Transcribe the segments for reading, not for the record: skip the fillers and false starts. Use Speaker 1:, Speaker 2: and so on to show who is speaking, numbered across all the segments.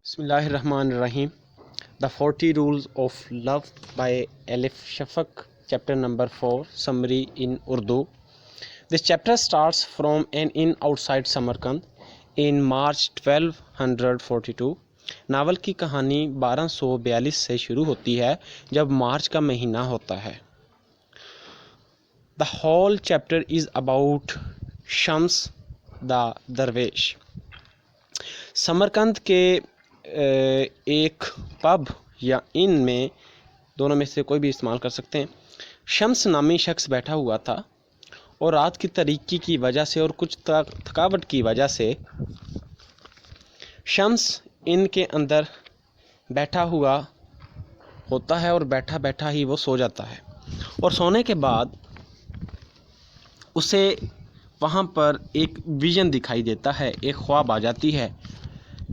Speaker 1: بسم اللہ الرحمن الرحیم. The 40 Rules of Love by Elif Shafak, chapter number 4, summary in Urdu. This chapter starts from an inn outside Samarkand in March 1242. Novel کی کہانی 1242 سے شروع ہوتی ہے جب مارچ کا مہینہ ہوتا ہے. The whole chapter is about Shams the درویش. سمرقند کے ایک پب یا ان میں، دونوں میں سے کوئی بھی استعمال کر سکتے ہیں، شمس نامی شخص بیٹھا ہوا تھا اور رات کی تاریکی کی وجہ سے اور کچھ تھکاوٹ کی وجہ سے شمس ان کے اندر بیٹھا ہوا ہوتا ہے اور بیٹھا بیٹھا ہی وہ سو جاتا ہے، اور سونے کے بعد اسے وہاں پر ایک ویژن دکھائی دیتا ہے، ایک خواب آ جاتی ہے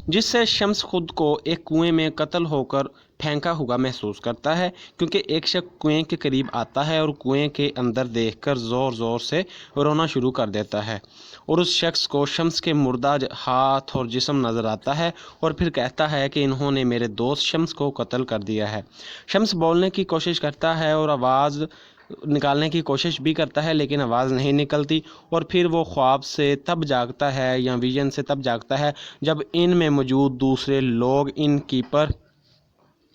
Speaker 1: جس سے شمس خود کو ایک کنویں میں قتل ہو کر پھینکا ہوا محسوس کرتا ہے، کیونکہ ایک شخص کنویں کے قریب آتا ہے اور کنویں کے اندر دیکھ کر زور زور سے رونا شروع کر دیتا ہے، اور اس شخص کو شمس کے مردہ ہاتھ اور جسم نظر آتا ہے اور پھر کہتا ہے کہ انہوں نے میرے دوست شمس کو قتل کر دیا ہے. شمس بولنے کی کوشش کرتا ہے اور آواز نکالنے کی کوشش بھی کرتا ہے، لیکن آواز نہیں نکلتی، اور پھر وہ خواب سے تب جاگتا ہے یا ویژن سے تب جاگتا ہے جب ان میں موجود دوسرے لوگ ان کیپر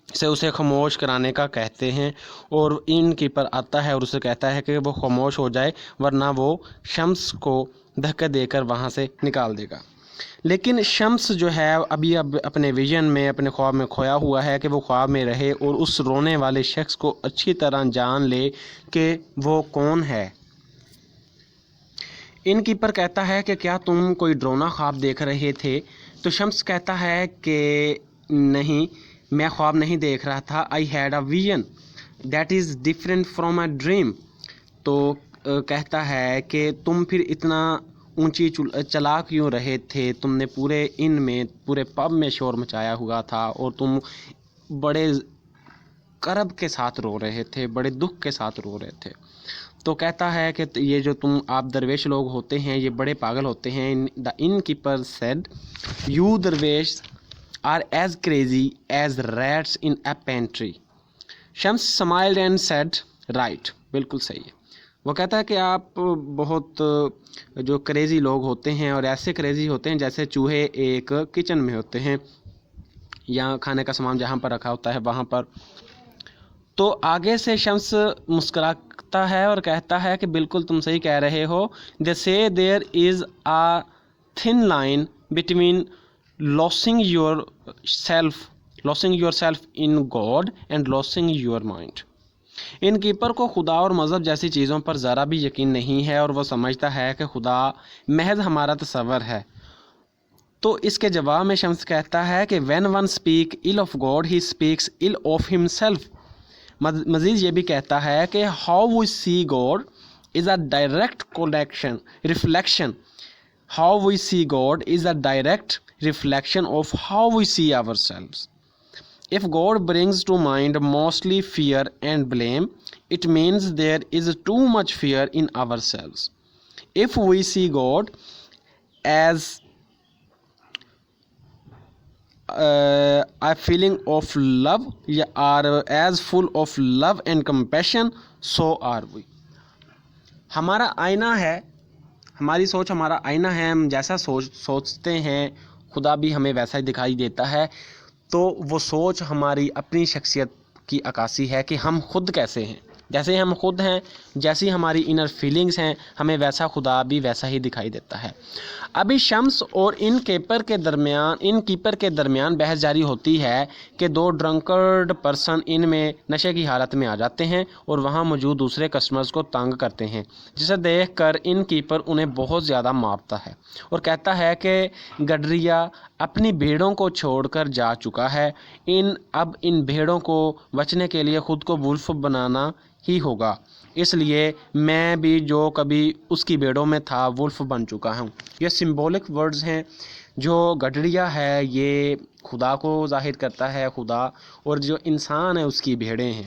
Speaker 1: سے اسے خاموش کرانے کا کہتے ہیں، اور ان کیپر آتا ہے اور اسے کہتا ہے کہ وہ خاموش ہو جائے ورنہ وہ شمس کو دھکے دے کر وہاں سے نکال دے گا. لیکن شمس جو ہے ابھی اپنے ویژن میں، اپنے خواب میں کھویا ہوا ہے کہ وہ خواب میں رہے اور اس رونے والے شخص کو اچھی طرح جان لے کہ وہ کون ہے. ان کیپر کہتا ہے کہ کیا تم کوئی ڈرونا خواب دیکھ رہے تھے؟ تو شمس کہتا ہے کہ نہیں، میں خواب نہیں دیکھ رہا تھا. I had a vision that is different from a dream. تو کہتا ہے کہ تم پھر اتنا اونچی چلا کیوں رہے تھے؟ تم نے پورے ان میں، پورے پب میں شور مچایا ہوا تھا اور تم بڑے کرب کے ساتھ رو رہے تھے، بڑے دکھ کے ساتھ رو رہے تھے. تو کہتا ہے کہ یہ جو آپ درویش لوگ ہوتے ہیں یہ بڑے پاگل ہوتے ہیں. The innkeeper said, "You dervish are as crazy as rats in a pantry." Shams smiled and said, "Right." بالکل صحیح ہے. وہ کہتا ہے کہ آپ بہت جو کریزی لوگ ہوتے ہیں اور ایسے کریزی ہوتے ہیں جیسے چوہے ایک کچن میں ہوتے ہیں یا کھانے کا سامان جہاں پر رکھا ہوتا ہے وہاں پر. تو آگے سے شمس مسکراتا ہے اور کہتا ہے کہ بالکل تم صحیح کہہ رہے ہو. They say there is a thin line between losing yourself in God and losing your mind. In keeper کو خدا اور مذہب جیسی چیزوں پر ذرا بھی یقین نہیں ہے اور وہ سمجھتا ہے کہ خدا محض ہمارا تصور ہے. تو اس کے جواب میں شمس کہتا ہے کہ when one speaks ill of God he speaks ill of himself. مزید یہ بھی کہتا ہے کہ how we see God is a direct reflection. How we see God is a direct reflection of how we see ourselves. If God brings to mind mostly fear and blame, it means there is too much fear in ourselves. If we see God as a feeling of love or as full of love and compassion, so are we. ہمارا آئینہ ہے، ہماری سوچ ہمارا آئینہ ہے. ہم جیسا سوچتے ہیں خدا بھی ہمیں ویسا ہی دکھائی دیتا ہے. تو وہ سوچ ہماری اپنی شخصیت کی عکاسی ہے کہ ہم خود کیسے ہیں. جیسے ہم خود ہیں، جیسی ہماری انر فیلنگز ہیں، ہمیں ویسا خدا بھی ویسا ہی دکھائی دیتا ہے. ابھی شمس اور ان کیپر کے درمیان بحث جاری ہوتی ہے کہ دو ڈرنکرڈ پرسن ان میں نشے کی حالت میں آ جاتے ہیں اور وہاں موجود دوسرے کسٹمرز کو تنگ کرتے ہیں، جسے دیکھ کر ان کیپر انہیں بہت زیادہ مارتا ہے اور کہتا ہے کہ گڈریا اپنی بھیڑوں کو چھوڑ کر جا چکا ہے. اب ان بھیڑوں کو بچنے کے لیے خود کو وولف بنانا ہی ہوگا. اس لیے میں بھی جو کبھی اس کی بھیڑوں میں تھا وولف بن چکا ہوں. یہ سمبولک ورڈز ہیں. جو گڈریا ہے یہ خدا کو ظاہر کرتا ہے، خدا، اور جو انسان ہے اس کی بھیڑیں ہیں.